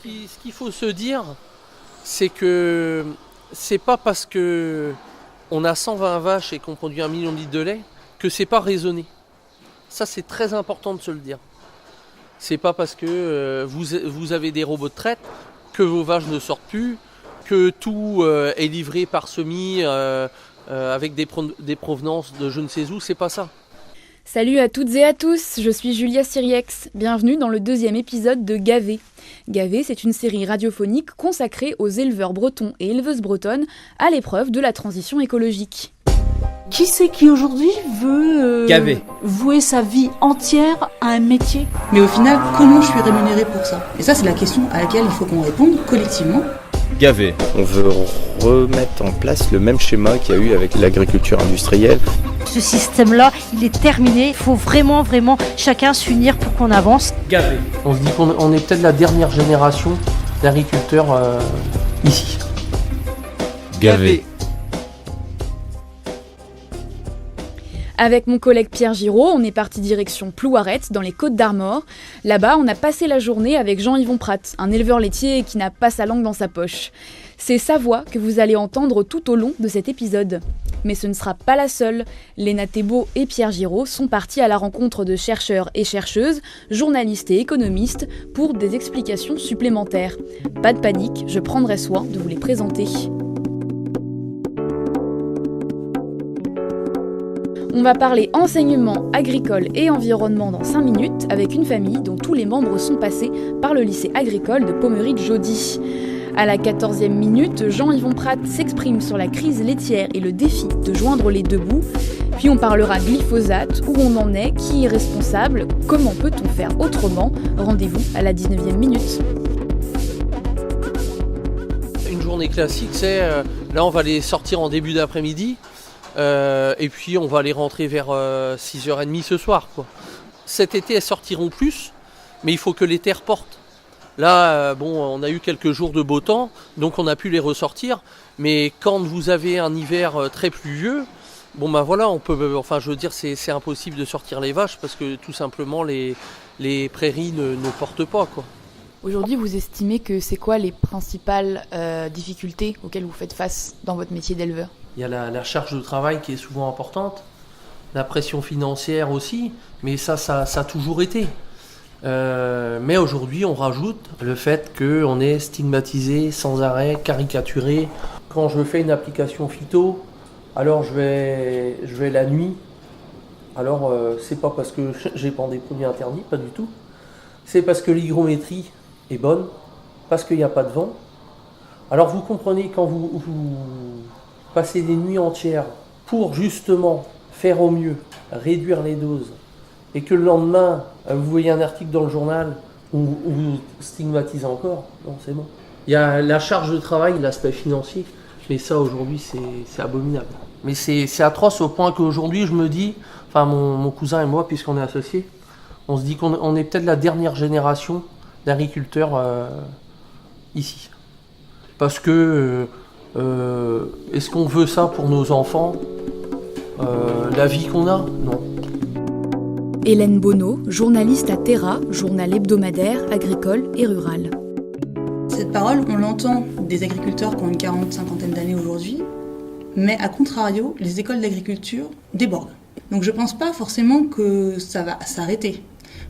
Ce qu'il faut se dire, c'est que c'est pas parce que on a 120 vaches et qu'on produit 1 million de litres de lait que c'est pas raisonné. Ça, c'est très important de se le dire. C'est pas parce que vous avez des robots de traite que vos vaches ne sortent plus, que tout est livré par semis avec des provenances de je ne sais où, c'est pas ça. Salut à toutes et à tous, je suis Julia Siriex. Bienvenue dans le 2e épisode de Gavé. Gavé, c'est une série radiophonique consacrée aux éleveurs bretons et éleveuses bretonnes à l'épreuve de la transition écologique. Qui c'est qui aujourd'hui veut vouer sa vie entière à un métier? Mais au final, comment je suis rémunérée pour ça? Et ça, c'est la question à laquelle il faut qu'on réponde collectivement. Gavé. On veut remettre en place le même schéma qu'il y a eu avec l'agriculture industrielle. Ce système-là, il est terminé. Il faut vraiment chacun s'unir pour qu'on avance. Gavé. On se dit qu'on est peut-être la dernière génération d'agriculteurs ici. Gavé. Avec mon collègue Pierre Giraud, on est parti direction Plouaret, dans les Côtes-d'Armor. Là-bas, on a passé la journée avec Jean-Yvon Prat, un éleveur laitier qui n'a pas sa langue dans sa poche. C'est sa voix que vous allez entendre tout au long de cet épisode. Mais ce ne sera pas la seule. Léna Thébault et Pierre Giraud sont partis à la rencontre de chercheurs et chercheuses, journalistes et économistes, pour des explications supplémentaires. Pas de panique, je prendrai soin de vous les présenter. On va parler enseignement agricole et environnement dans 5 minutes avec une famille dont tous les membres sont passés par le lycée agricole de Pommery-Jaudy. À la 14e minute, Jean-Yvon Prat s'exprime sur la crise laitière et le défi de joindre les deux bouts. Puis on parlera glyphosate, où on en est, qui est responsable, comment peut-on faire autrement. Rendez-vous à la 19e minute. Une journée classique, c'est là on va les sortir en début d'après-midi. Et puis on va les rentrer vers 6h30 ce soir, quoi. Cet été elles sortiront plus, mais il faut que les terres portent. Là, on a eu quelques jours de beau temps, donc on a pu les ressortir. Mais quand vous avez un hiver très pluvieux, on peut. Enfin, je veux dire, c'est impossible de sortir les vaches parce que tout simplement les prairies ne portent pas, quoi. Aujourd'hui, vous estimez que c'est quoi les principales difficultés auxquelles vous faites face dans votre métier d'éleveur ? Il y a la charge de travail qui est souvent importante, la pression financière aussi, mais ça a toujours été. Mais aujourd'hui, on rajoute le fait qu'on est stigmatisé sans arrêt, caricaturé. Quand je fais une application phyto, alors je vais la nuit. Alors, c'est pas parce que j'ai pas des produits interdits, pas du tout. C'est parce que l'hygrométrie est bonne, parce qu'il n'y a pas de vent. Alors vous comprenez, quand vous passez des nuits entières pour justement faire au mieux, réduire les doses, et que le lendemain, vous voyez un article dans le journal où vous stigmatisez encore, non, c'est bon. Il y a la charge de travail, l'aspect financier, mais ça aujourd'hui c'est abominable. Mais c'est atroce au point qu'aujourd'hui je me dis, enfin mon cousin et moi, puisqu'on est associés, on se dit qu'on est peut-être la dernière génération d'agriculteurs ici. Parce que est-ce qu'on veut ça pour nos enfants, la vie qu'on a? Non. Hélène Bonneau, journaliste à Terra, journal hebdomadaire, agricole et rural. Cette parole, on l'entend des agriculteurs qui ont une 40-50 d'années aujourd'hui, mais à contrario, les écoles d'agriculture débordent. Donc je pense pas forcément que ça va s'arrêter.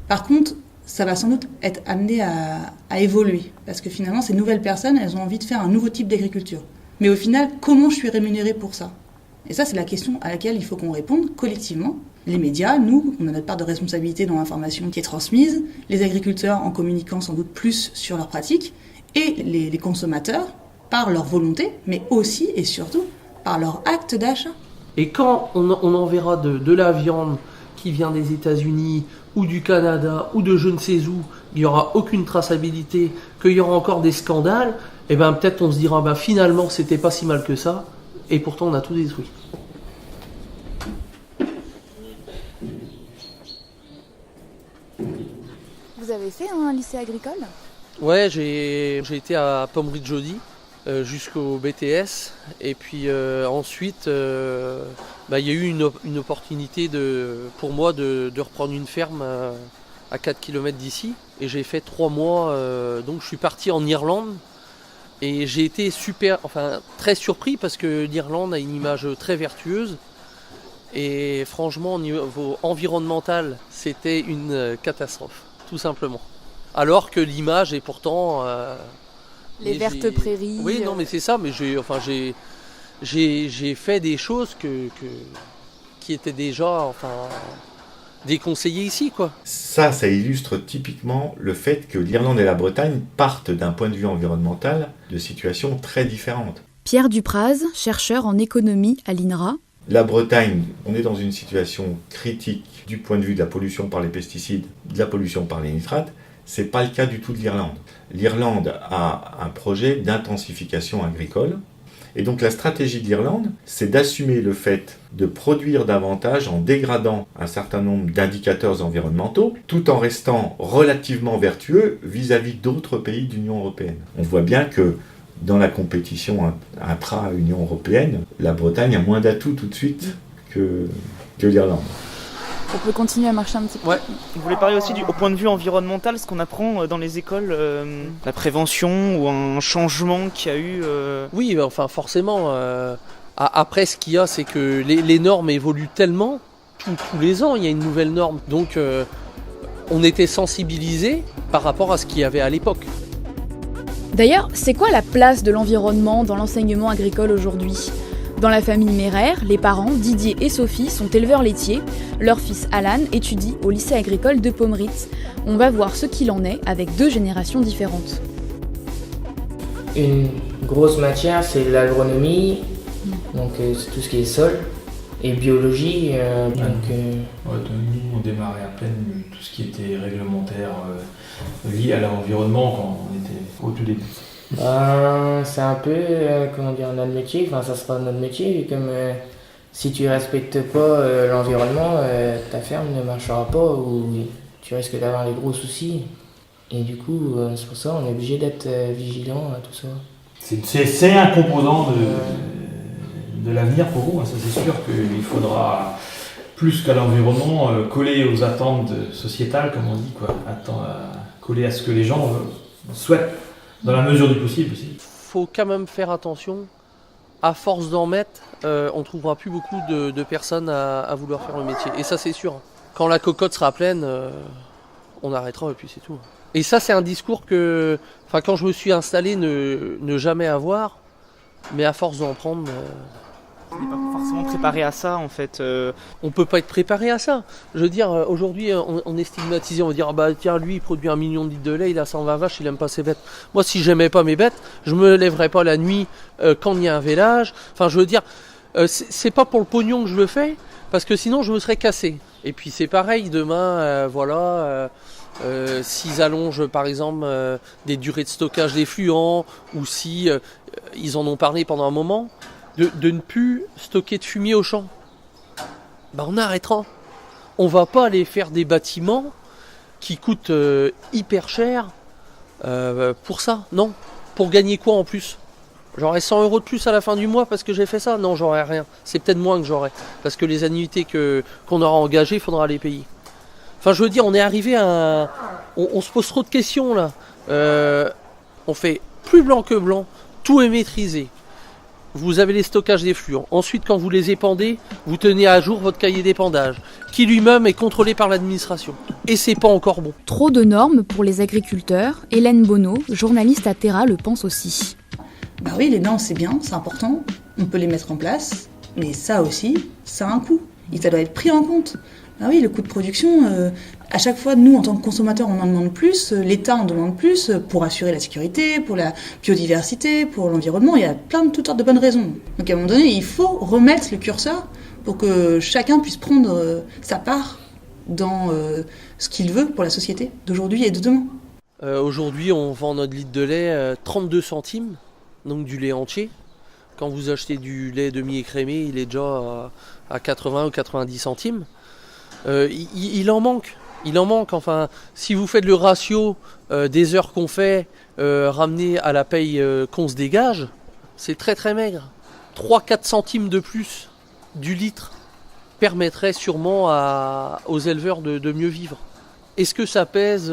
Par contre, ça va sans doute être amené à évoluer, parce que finalement, ces nouvelles personnes, elles ont envie de faire un nouveau type d'agriculture. Mais au final, comment je suis rémunérée pour ça? Et ça, c'est la question à laquelle il faut qu'on réponde collectivement. Les médias, nous, on a notre part de responsabilité dans l'information qui est transmise, les agriculteurs en communiquant sans doute plus sur leurs pratiques, et les consommateurs par leur volonté, mais aussi et surtout par leur acte d'achat. Et quand on enverra de la viande qui vient des États-Unis ou du Canada ou de je ne sais où, il n'y aura aucune traçabilité, qu'il y aura encore des scandales, et ben peut-être on se dira finalement c'était pas si mal que ça, et pourtant on a tout détruit. Vous avez fait un lycée agricole ? Ouais, j'ai été à Pommery-Jaudy jusqu'au BTS, et puis ensuite il y a eu une opportunité pour moi de reprendre une ferme à 4 km d'ici. Et j'ai fait 3 mois, donc je suis parti en Irlande. Et j'ai été très surpris parce que l'Irlande a une image très vertueuse. Et franchement, au niveau environnemental, c'était une catastrophe, tout simplement. Alors que l'image est pourtant... Les vertes prairies. Oui, non, mais c'est ça, mais j'ai fait des choses qui étaient déjà déconseillées ici, quoi. Ça illustre typiquement le fait que l'Irlande et la Bretagne partent d'un point de vue environnemental de situations très différentes. Pierre Dupraz, chercheur en économie à l'INRA. La Bretagne, on est dans une situation critique du point de vue de la pollution par les pesticides, de la pollution par les nitrates. Ce n'est pas le cas du tout de l'Irlande. L'Irlande a un projet d'intensification agricole. Et donc la stratégie de l'Irlande, c'est d'assumer le fait de produire davantage en dégradant un certain nombre d'indicateurs environnementaux, tout en restant relativement vertueux vis-à-vis d'autres pays de l'Union européenne. On voit bien que dans la compétition intra-Union européenne, la Bretagne a moins d'atouts tout de suite que l'Irlande. On peut continuer à marcher un petit peu. Ouais. Vous voulez parler aussi au point de vue environnemental, ce qu'on apprend dans les écoles, la prévention ou un changement qu'il y a eu Oui, forcément. Après, ce qu'il y a, c'est que les normes évoluent tellement. Tous les ans, il y a une nouvelle norme. Donc, on était sensibilisés par rapport à ce qu'il y avait à l'époque. D'ailleurs, c'est quoi la place de l'environnement dans l'enseignement agricole aujourd'hui ? Dans la famille Meraire, les parents, Didier et Sophie, sont éleveurs laitiers. Leur fils Alan étudie au lycée agricole de Pommeritz. On va voir ce qu'il en est avec 2 générations différentes. Une grosse matière, c'est l'agronomie, donc c'est tout ce qui est sol, et biologie. Nous, on démarrait à peine tout ce qui était réglementaire lié à l'environnement quand on était au tout début. C'est un peu, notre métier, ça sera notre métier, comme si tu respectes pas l'environnement, ta ferme ne marchera pas ou tu risques d'avoir des gros soucis. Et du coup, c'est pour ça qu'on est obligé d'être vigilant à tout ça. C'est un composant de l'avenir pour vous, ça c'est sûr qu'il faudra, plus qu'à l'environnement, coller aux attentes sociétales, comme on dit, coller à ce que les gens souhaitent. Dans la mesure du possible aussi. Faut quand même faire attention. À force d'en mettre, on ne trouvera plus beaucoup de personnes à vouloir faire le métier. Et ça, c'est sûr. Quand la cocotte sera pleine, on arrêtera et puis c'est tout. Et ça, c'est un discours que, quand je me suis installé, ne jamais avoir. Mais à force d'en prendre... On n'est pas forcément préparé à ça, en fait. On peut pas être préparé à ça. Je veux dire, aujourd'hui, on est stigmatisé. On va dire, tiens, lui, il produit 1 million de litres de lait, il a 120 vaches, il aime pas ses bêtes. Moi, si j'aimais pas mes bêtes, je me lèverais pas la nuit quand il y a un vélage. Je veux dire, c'est pas pour le pognon que je le fais, parce que sinon, je me serais cassé. Et puis, c'est pareil, demain, s'ils allongent, par exemple, des durées de stockage d'effluents, ou si ils en ont parlé pendant un moment, de ne plus stocker de fumier au champ. On arrêtera. On va pas aller faire des bâtiments qui coûtent hyper cher pour ça. Non. Pour gagner quoi en plus ? J'aurai 100 € de plus à la fin du mois parce que j'ai fait ça ? Non, j'aurai rien. C'est peut-être moins que j'aurai. Parce que les annuités qu'on aura engagées, il faudra les payer. Je veux dire, on est arrivé à... On se pose trop de questions là. On fait plus blanc que blanc. Tout est maîtrisé. Vous avez les stockages d'effluents. Ensuite, quand vous les épandez, vous tenez à jour votre cahier d'épandage, qui lui-même est contrôlé par l'administration. Et c'est pas encore bon. Trop de normes pour les agriculteurs. Hélène Bonneau, journaliste à Terra, le pense aussi. Oui, les normes, c'est bien, c'est important. On peut les mettre en place. Mais ça aussi, ça a un coût. Et ça doit être pris en compte. Oui, le coût de production, à chaque fois, nous, en tant que consommateurs, on en demande plus, l'État en demande plus pour assurer la sécurité, pour la biodiversité, pour l'environnement. Il y a toutes sortes de bonnes raisons. Donc à un moment donné, il faut remettre le curseur pour que chacun puisse prendre sa part dans ce qu'il veut pour la société d'aujourd'hui et de demain. Aujourd'hui, on vend notre litre de lait 32 centimes, donc du lait entier. Quand vous achetez du lait demi-écrémé, il est déjà à 80 ou 90 centimes. Il en manque. Si vous faites le ratio des heures qu'on fait ramené à la paye qu'on se dégage, c'est très très maigre. 3-4 centimes de plus du litre permettrait sûrement aux éleveurs de mieux vivre. Est-ce que ça pèse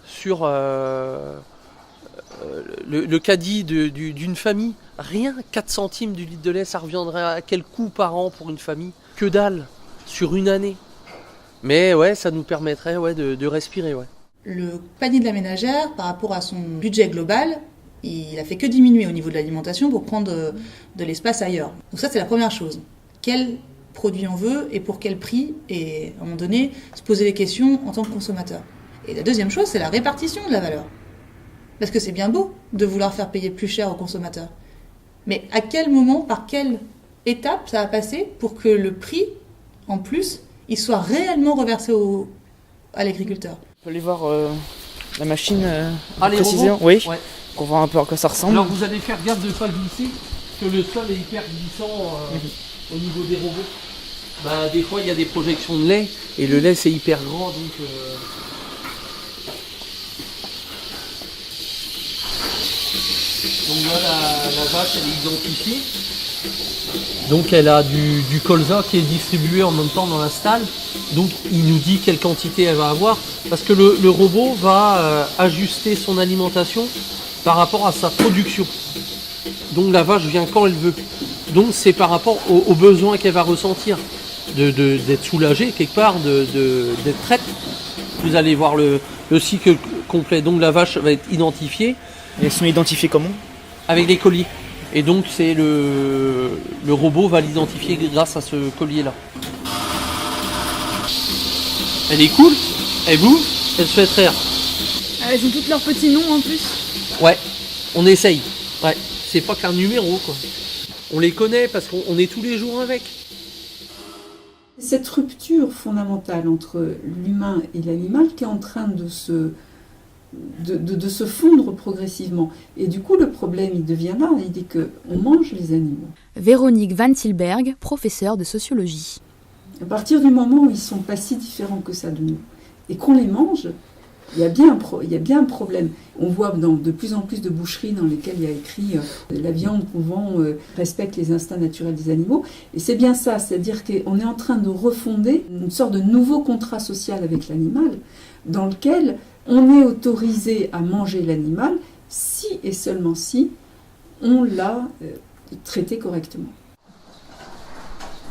sur le caddie d'une famille? Rien, 4 centimes du litre de lait, ça reviendrait à quel coût par an pour une famille? Que dalle, sur une année. Mais ouais, ça nous permettrait de respirer. Ouais. Le panier de la ménagère, par rapport à son budget global, il a fait que diminuer au niveau de l'alimentation pour prendre de l'espace ailleurs. Donc ça, c'est la première chose. Quel produit on veut et pour quel prix? Et à un moment donné, se poser les questions en tant que consommateur. Et la deuxième chose, c'est la répartition de la valeur. Parce que c'est bien beau de vouloir faire payer plus cher aux consommateurs. Mais à quel moment, par quelle étape ça va passer pour que le prix, en plus, il soit réellement reversé à l'agriculteur? On peut aller voir la machine les préciser. robots. Oui, Ouais. pour voir un peu à quoi ça ressemble. Alors vous allez faire gaffe de ne pas glisser, parce que le sol est hyper glissant au niveau des robots. Bah, des fois il y a des projections de lait, et le lait c'est hyper grand, donc... Donc là la vache elle est identifiée. Donc elle a du colza qui est distribué en même temps dans la stalle. Donc il nous dit quelle quantité elle va avoir. Parce que le robot va ajuster son alimentation par rapport à sa production. Donc la vache vient quand elle veut. Donc c'est par rapport aux besoins qu'elle va ressentir. D'être soulagée quelque part, d'être prête. Vous allez voir le cycle complet. Donc la vache va être identifiée. Et elles sont identifiées comment? Avec les colliers. Et donc c'est le robot va l'identifier grâce à ce collier là. Elle est cool, elle bouffe, elle se fait traire. Elles ont toutes leurs petits noms en plus. Ouais, on essaye. Ouais, c'est pas qu'un numéro quoi. On les connaît parce qu'on est tous les jours avec. Cette rupture fondamentale entre l'humain et l'animal qui est en train de se fondre progressivement. Et du coup, le problème, il devient là, il dit qu'on mange les animaux. Véronique Van Tilberg, professeure de sociologie. À partir du moment où ils ne sont pas si différents que ça de nous, et qu'on les mange, il y a bien un problème. On voit dans de plus en plus de boucheries dans lesquelles il y a écrit la viande qu'on vend respecte les instincts naturels des animaux. Et c'est bien ça, c'est-à-dire qu'on est en train de refonder une sorte de nouveau contrat social avec l'animal, dans lequel on est autorisé à manger l'animal si et seulement si on l'a traité correctement.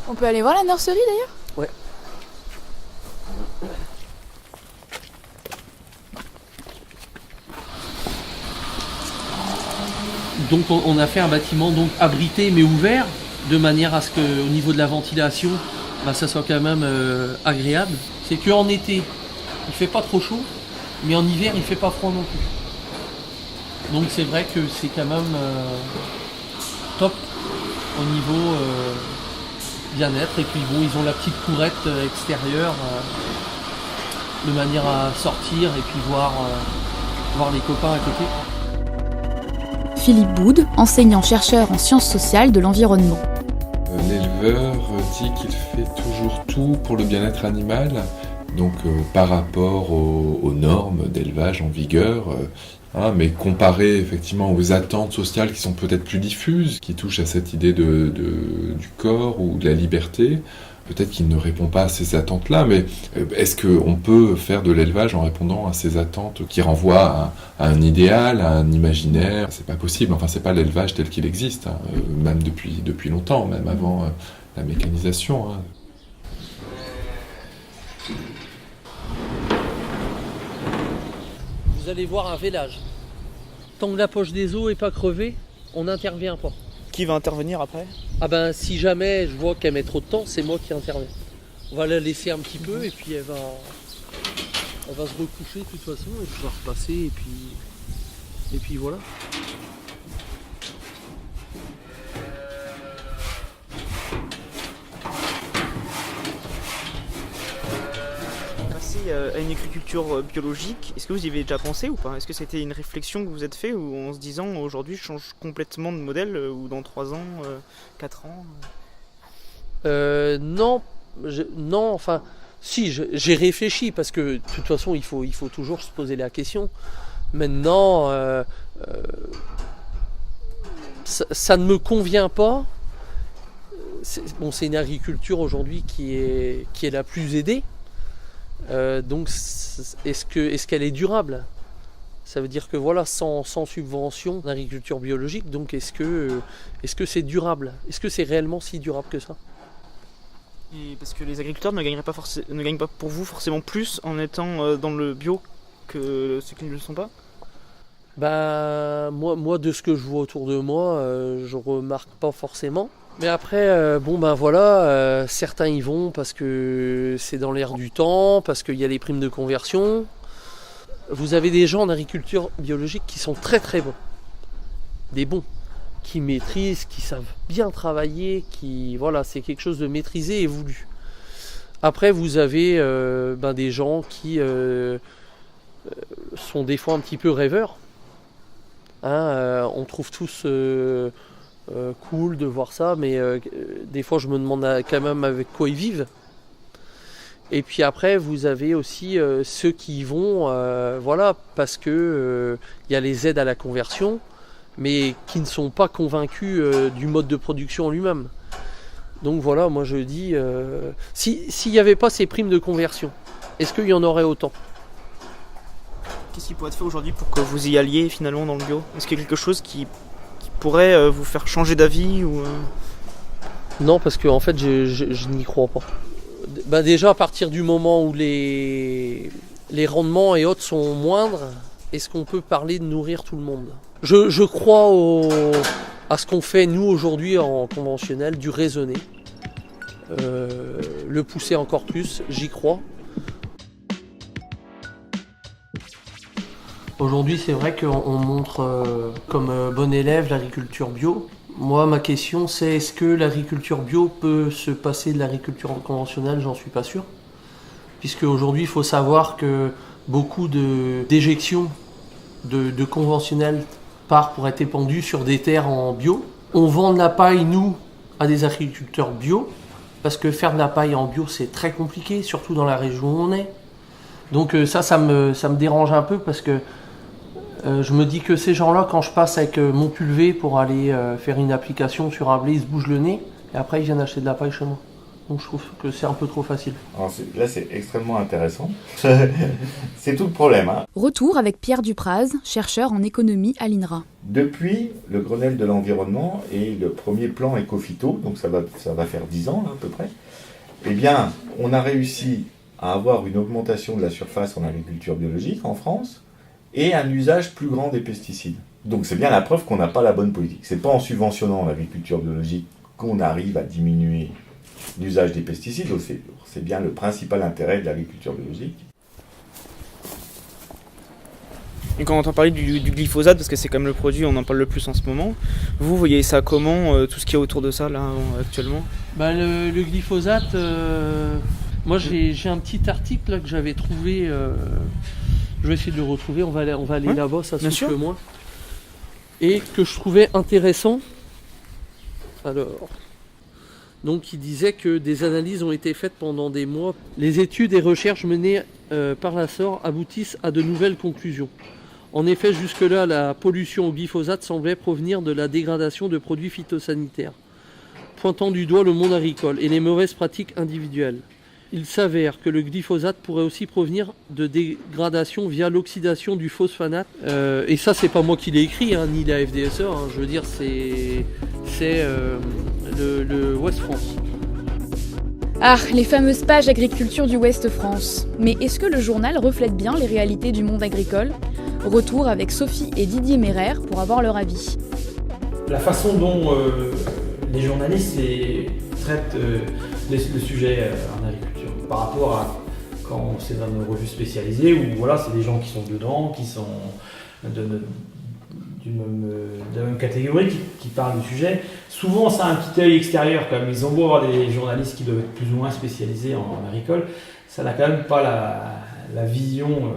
On peut aller voir la nurserie d'ailleurs? Ouais. Donc on a fait un bâtiment donc abrité mais ouvert, de manière à ce qu'au niveau de la ventilation, ça soit quand même agréable. C'est qu'en été, il fait pas trop chaud, mais en hiver, il fait pas froid non plus. Donc c'est vrai que c'est quand même top au niveau bien-être. Et puis bon, ils ont la petite courette extérieure de manière à sortir et puis voir les copains à côté. Philippe Boud, enseignant-chercheur en sciences sociales de l'environnement. L'éleveur dit qu'il fait toujours tout pour le bien-être animal. Donc par rapport aux normes d'élevage en vigueur, mais comparé effectivement aux attentes sociales qui sont peut-être plus diffuses, qui touchent à cette idée du corps ou de la liberté, peut-être qu'il ne répond pas à ces attentes-là, mais est-ce qu'on peut faire de l'élevage en répondant à ces attentes qui renvoient à un idéal, à un imaginaire? C'est pas possible, enfin c'est pas l'élevage tel qu'il existe, même depuis longtemps, même avant la mécanisation. Vous allez voir un vélage. Tant que la poche des os n'est pas crevée, on n'intervient pas. Qui va intervenir après? Ah ben si jamais je vois qu'elle met trop de temps, c'est moi qui interviens. On va la laisser un petit peu et puis elle va se recoucher de toute façon et puis on va repasser et puis voilà. À une agriculture biologique, est-ce que vous y avez déjà pensé ou pas? Est-ce que c'était une réflexion que vous êtes fait ou en se disant aujourd'hui je change complètement de modèle ou dans 3 ans, 4 ans? Non, enfin si j'ai réfléchi parce que de toute façon il faut toujours se poser la question. Maintenant ça ne me convient pas. C'est une agriculture aujourd'hui qui est la plus aidée. Donc est-ce qu'elle est durable ? Ça veut dire que voilà, sans subvention d'agriculture biologique, donc est-ce que c'est durable ? Est-ce que c'est réellement si durable que ça ? Et parce que les agriculteurs ne gagnent pas pour vous forcément plus en étant dans le bio que ceux qui ne le sont pas ? Bah moi de ce que je vois autour de moi, je remarque pas forcément. Mais après, certains y vont parce que c'est dans l'air du temps, parce qu'il y a les primes de conversion. Vous avez des gens en agriculture biologique qui sont très très bons. Des bons, qui maîtrisent, qui savent bien travailler, c'est quelque chose de maîtrisé et voulu. Après, vous avez des gens qui sont des fois un petit peu rêveurs. On trouve tous cool de voir ça, mais des fois je me demande quand même avec quoi ils vivent. Et puis après vous avez aussi ceux qui y vont parce que y a les aides à la conversion, mais qui ne sont pas convaincus du mode de production en lui-même. Donc voilà, moi je dis s'il n'y avait pas ces primes de conversion, est-ce qu'il y en aurait autant ? Qu'est-ce qui pourrait être fait aujourd'hui pour que vous y alliez finalement dans le bio ? Est-ce qu'il y a quelque chose qui pourrait vous faire changer d'avis ou Non, parce que en fait je n'y crois pas. Déjà à partir du moment où les rendements et autres sont moindres, est-ce qu'on peut parler de nourrir tout le monde ? Je crois à ce qu'on fait nous aujourd'hui en conventionnel, du raisonner. Le pousser encore plus, j'y crois. Aujourd'hui, c'est vrai qu'on montre comme bon élève l'agriculture bio. Moi, ma question, c'est est-ce que l'agriculture bio peut se passer de l'agriculture conventionnelle ? J'en suis pas sûr. Puisque aujourd'hui, il faut savoir que beaucoup d'éjections de conventionnels part pour être épandues sur des terres en bio. On vend de la paille, nous, à des agriculteurs bio, parce que faire de la paille en bio, c'est très compliqué, surtout dans la région où on est. Donc ça me dérange un peu, parce que je me dis que ces gens-là, quand je passe avec mon pulvé pour aller faire une application sur un blé, ils se bougent le nez, et après ils viennent acheter de la paille chez moi. Donc je trouve que c'est un peu trop facile. Alors là, c'est extrêmement intéressant. C'est tout le problème. Retour avec Pierre Dupraz, chercheur en économie à l'INRA. Depuis le Grenelle de l'environnement et le premier plan éco-phyto, donc ça va faire 10 ans là, à peu près, eh bien, on a réussi à avoir une augmentation de la surface en agriculture biologique en France et un usage plus grand des pesticides. Donc c'est bien la preuve qu'on n'a pas la bonne politique. C'est pas en subventionnant l'agriculture biologique qu'on arrive à diminuer l'usage des pesticides. C'est bien le principal intérêt de l'agriculture biologique. Et quand on entend parler du glyphosate, parce que c'est quand même le produit, on en parle le plus en ce moment, vous voyez ça comment, tout ce qu'il y a autour de ça là actuellement ? Le glyphosate, moi j'ai un petit article là, que j'avais trouvé, je vais essayer de le retrouver, on va aller là-bas, ça souffle moins, et que je trouvais intéressant. Alors, donc il disait que des analyses ont été faites pendant des mois. Les études et recherches menées par la SOR aboutissent à de nouvelles conclusions. En effet, jusque-là, la pollution au glyphosate semblait provenir de la dégradation de produits phytosanitaires, pointant du doigt le monde agricole et les mauvaises pratiques individuelles. Il s'avère que le glyphosate pourrait aussi provenir de dégradation via l'oxydation du phosphate. Et ça, c'est pas moi qui l'ai écrit, ni la FDSE. Je veux dire, c'est le Ouest France. Ah, les fameuses pages agriculture du Ouest France. Mais est-ce que le journal reflète bien les réalités du monde agricole ? Retour avec Sophie et Didier Mérer pour avoir leur avis. La façon dont les journalistes traitent le sujet en agriculture par rapport à quand c'est dans une revue spécialisée où voilà, c'est des gens qui sont dedans, qui sont de la même catégorie, qui parlent du sujet. Souvent, ça a un petit œil extérieur quand même. Ils ont beau avoir des journalistes qui doivent être plus ou moins spécialisés en agricole, ça n'a quand même pas la vision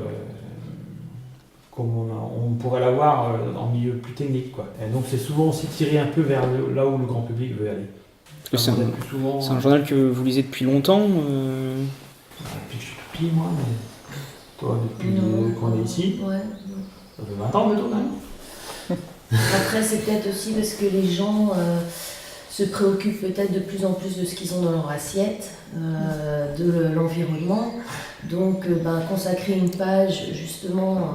comme on pourrait l'avoir en milieu plus technique, quoi. Et donc c'est souvent aussi tiré un peu vers là où le grand public veut aller. C'est un journal que vous lisez depuis longtemps Depuis que je suis petit, moi, mais toi, depuis qu'on est ici. Ouais. Ça fait 20 ans maintenant, même. Après, c'est peut-être aussi parce que les gens se préoccupent peut-être de plus en plus de ce qu'ils ont dans leur assiette, de l'environnement. Donc consacrer une page justement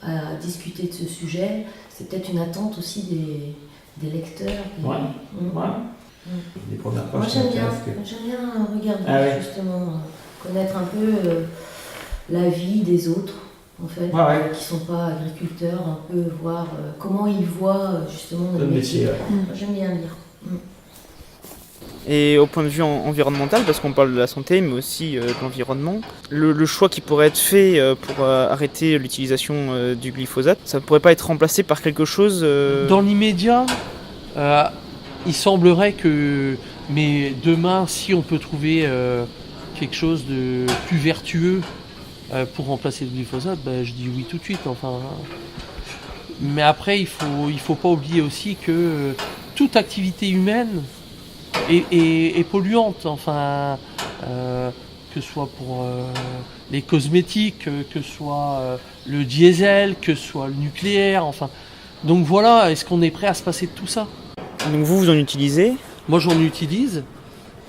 à discuter de ce sujet, c'est peut-être une attente aussi des lecteurs. Les premières pages. Moi j'aime bien regarder justement, connaître un peu la vie des autres en fait, qui sont pas agriculteurs, un peu voir comment ils voient justement notre métier. Moi, j'aime bien lire. Et au point de vue environnemental, parce qu'on parle de la santé, mais aussi de l'environnement, le choix qui pourrait être fait pour arrêter l'utilisation du glyphosate, ça ne pourrait pas être remplacé par quelque chose Dans l'immédiat, il semblerait que... Mais demain, si on peut trouver quelque chose de plus vertueux pour remplacer le glyphosate, je dis oui tout de suite. Enfin, mais après, il faut pas oublier aussi que toute activité humaine est polluante, enfin, que ce soit pour les cosmétiques, que ce soit le diesel, que ce soit le nucléaire, enfin. Donc voilà, est-ce qu'on est prêt à se passer de tout ça? Donc vous en utilisez? Moi j'en utilise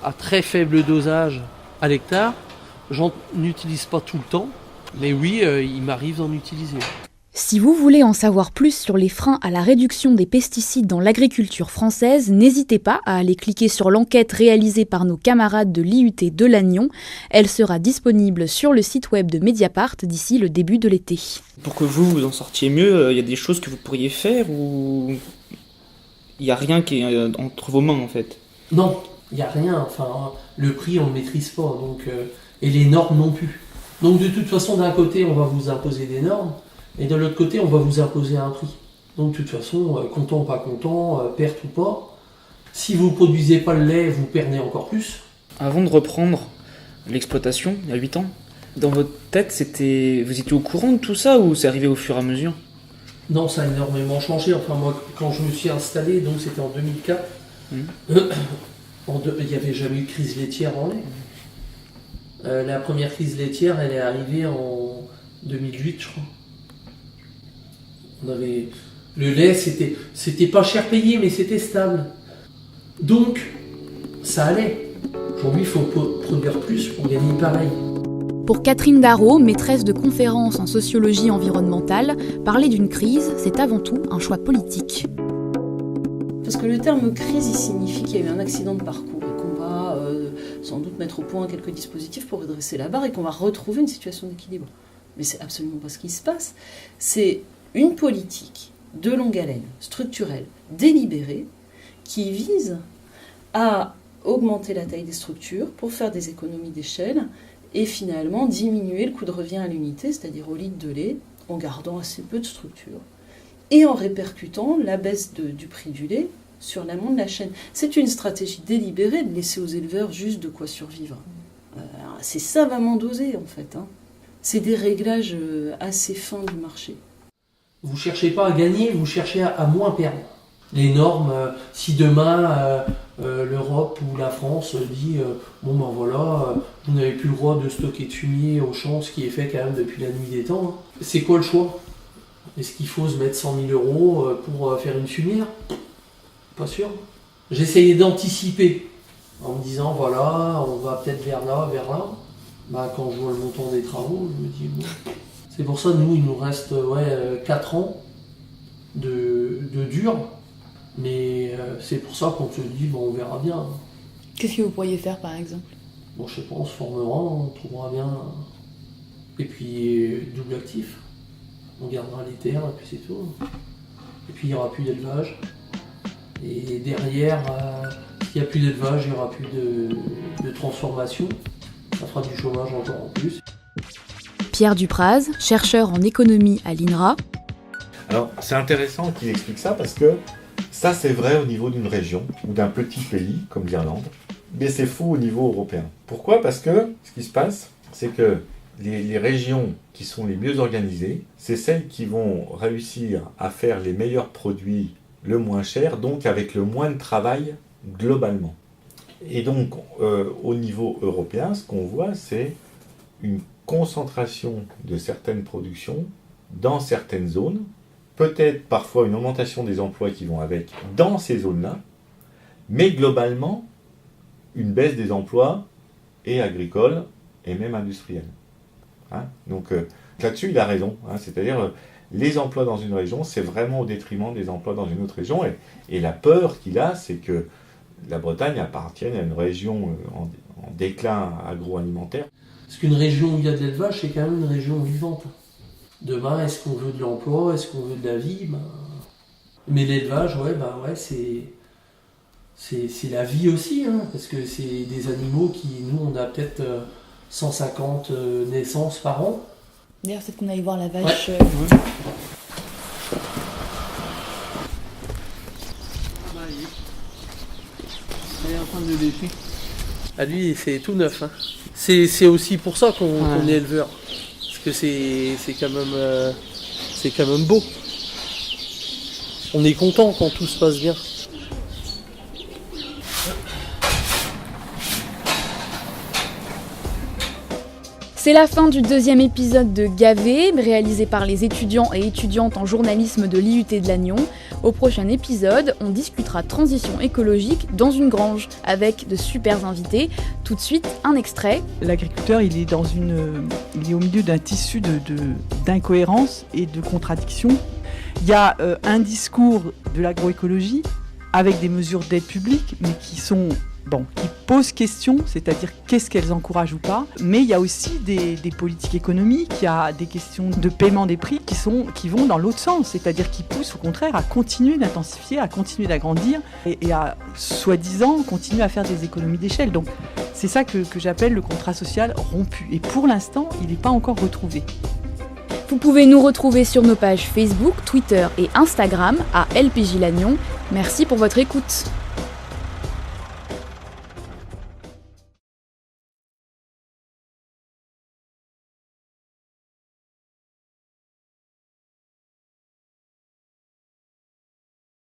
à très faible dosage à l'hectare. J'en utilise pas tout le temps, mais oui, il m'arrive d'en utiliser. Si vous voulez en savoir plus sur les freins à la réduction des pesticides dans l'agriculture française, n'hésitez pas à aller cliquer sur l'enquête réalisée par nos camarades de l'IUT de Lannion. Elle sera disponible sur le site web de Mediapart d'ici le début de l'été. Pour que vous en sortiez mieux, il y a des choses que vous pourriez faire ou il n'y a rien qui est entre vos mains en fait? Non, il n'y a rien. Enfin, le prix on ne le maîtrise pas, donc, et les normes non plus. Donc de toute façon, d'un côté on va vous imposer des normes, et de l'autre côté, on va vous imposer un prix. Donc de toute façon, content ou pas content, perte ou pas, si vous ne produisez pas le lait, vous perdez encore plus. Avant de reprendre l'exploitation, il y a 8 ans, dans votre tête, vous étiez au courant de tout ça ou c'est arrivé au fur et à mesure? Non, ça a énormément changé. Enfin, moi, quand je me suis installé, donc c'était en 2004, il n'y avait jamais eu de crise laitière en lait. La première crise laitière, elle est arrivée en 2008, je crois. Le lait, c'était pas cher payé, mais c'était stable. Donc, ça allait. Aujourd'hui, il faut produire plus pour gagner pareil. Pour Catherine Darro, maîtresse de conférences en sociologie environnementale, parler d'une crise, c'est avant tout un choix politique. Parce que le terme crise, il signifie qu'il y a eu un accident de parcours et qu'on va sans doute mettre au point quelques dispositifs pour redresser la barre et qu'on va retrouver une situation d'équilibre. Mais c'est absolument pas ce qui se passe. C'est une politique de longue haleine, structurelle, délibérée, qui vise à augmenter la taille des structures pour faire des économies d'échelle et finalement diminuer le coût de revient à l'unité, c'est-à-dire au litre de lait, en gardant assez peu de structures et en répercutant la baisse du prix du lait sur l'amont de la chaîne. C'est une stratégie délibérée de laisser aux éleveurs juste de quoi survivre. C'est savamment dosé en fait. C'est des réglages assez fins du marché. Vous ne cherchez pas à gagner, vous cherchez à moins perdre. Les normes, si demain l'Europe ou la France dit vous n'avez plus le droit de stocker de fumier au champ, ce qui est fait quand même depuis la nuit des temps. C'est quoi le choix? Est-ce qu'il faut se mettre 100 000 € pour faire une fumière? Pas sûr. J'essayais d'anticiper en me disant voilà, on va peut-être vers là. Quand je vois le montant des travaux, je me dis bon. C'est pour ça, nous, il nous reste 4 ans de dur. Mais c'est pour ça qu'on se dit, on verra bien. Qu'est-ce que vous pourriez faire, par exemple? Bon, je sais pas, on se formera, on trouvera bien. Et puis, double actif. On gardera les terres, et puis c'est tout. Et puis, il n'y aura plus d'élevage. Et derrière, s'il n'y a plus d'élevage, il n'y aura plus de transformation. Ça fera du chômage encore en plus. Pierre Dupraz, chercheur en économie à l'INRA. Alors, c'est intéressant qu'il explique ça parce que ça, c'est vrai au niveau d'une région ou d'un petit pays comme l'Irlande, mais c'est faux au niveau européen. Pourquoi? Parce que ce qui se passe, c'est que les régions qui sont les mieux organisées, c'est celles qui vont réussir à faire les meilleurs produits le moins cher, donc avec le moins de travail globalement. Et donc, au niveau européen, ce qu'on voit, c'est une concentration de certaines productions dans certaines zones, peut-être parfois une augmentation des emplois qui vont avec dans ces zones-là, mais globalement, une baisse des emplois et agricoles et même industriels. Hein. Donc là-dessus, il a raison. Hein. C'est-à-dire, les emplois dans une région, c'est vraiment au détriment des emplois dans une autre région. Et la peur qu'il a, c'est que la Bretagne appartienne à une région en déclin agroalimentaire. Parce qu'une région où il y a de l'élevage, c'est quand même une région vivante. Demain, est-ce qu'on veut de l'emploi, est-ce qu'on veut de la vie, mais l'élevage, c'est la vie aussi, hein, parce que c'est des animaux qui, nous, on a peut-être 150 naissances par an. D'ailleurs, peut-être qu'on aille voir la vache. Ouais. Elle est en train de lécher. Ah, lui, c'est tout neuf. Hein. C'est aussi pour ça qu'on est éleveur. Parce que c'est quand même beau. On est content quand tout se passe bien. C'est la fin du 2e épisode de Gavé, réalisé par les étudiants et étudiantes en journalisme de l'IUT de Lannion. Au prochain épisode, on discutera transition écologique dans une grange, avec de super invités. Tout de suite, un extrait. L'agriculteur, il est au milieu d'un tissu d'incohérences et de contradictions. Il y a un discours de l'agroécologie avec des mesures d'aide publique, mais qui posent question, c'est-à-dire qu'est-ce qu'elles encouragent ou pas. Mais il y a aussi des politiques économiques, il y a des questions de paiement des prix qui vont dans l'autre sens, c'est-à-dire qui poussent au contraire à continuer d'intensifier, à continuer d'agrandir et à, soi-disant, continuer à faire des économies d'échelle. Donc c'est ça que j'appelle le contrat social rompu. Et pour l'instant, il n'est pas encore retrouvé. Vous pouvez nous retrouver sur nos pages Facebook, Twitter et Instagram à LPJ Lannion. Merci pour votre écoute.